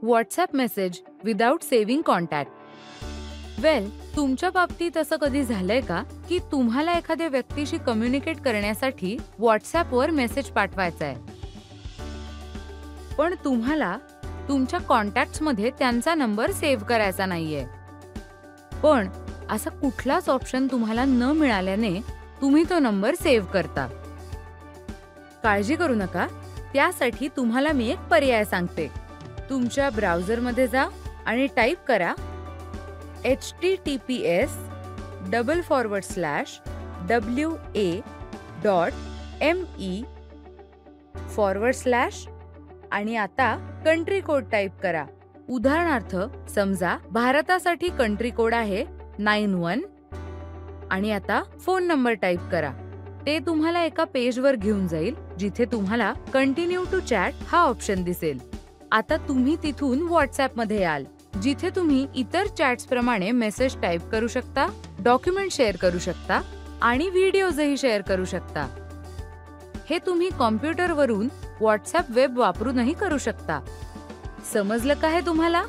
WhatsApp message without saving contact. Well, तुमच्या बाबतीत असं कधी झालंय का की तुम्हाला एखाद्या व्यक्तीशी कम्युनिकेट करण्यासाठी व्हॉट्सॲपवर मेसेज पाठवायचा आहे, पण तुम्हाला तुमच्या कॉन्टॅक्ट्समध्ये त्यांचा नंबर सेव्ह करायचा नाहीये. पण असा कुठलाच ऑप्शन तुम्हाला न मिळाल्याने तुम्ही तो नंबर सेव्ह करता. काळजी करू नका, त्यासाठी तुम्हाला मी एक पर्याय सांगते. तुमच्या ब्राउझरमध्ये जा आणि टाईप करा https://wa.me/ आणि आता कंट्री कोड टाईप करा. उदाहरणार्थ समजा भारतासाठी कंट्री कोड आहे 91 आणि आता फोन नंबर टाईप करा. ते तुम्हाला एका पेजवर घेऊन जाईल जिथे तुम्हाला कंटिन्यू टू चॅट हा ऑप्शन दिसेल. आता तुम्ही तिथून व्हॉट्सॲपमध्ये याल, जिथे तुम्ही इतर चॅट्स प्रमाणे मेसेज टाईप करू शकता, डॉक्युमेंट शेअर करू शकता आणि व्हिडिओजही शेअर करू शकता. हे तुम्ही कॉम्प्युटरवरून व्हॉट्सॲप वेब वापरूनही करू शकता. समजलं का हे तुम्हाला?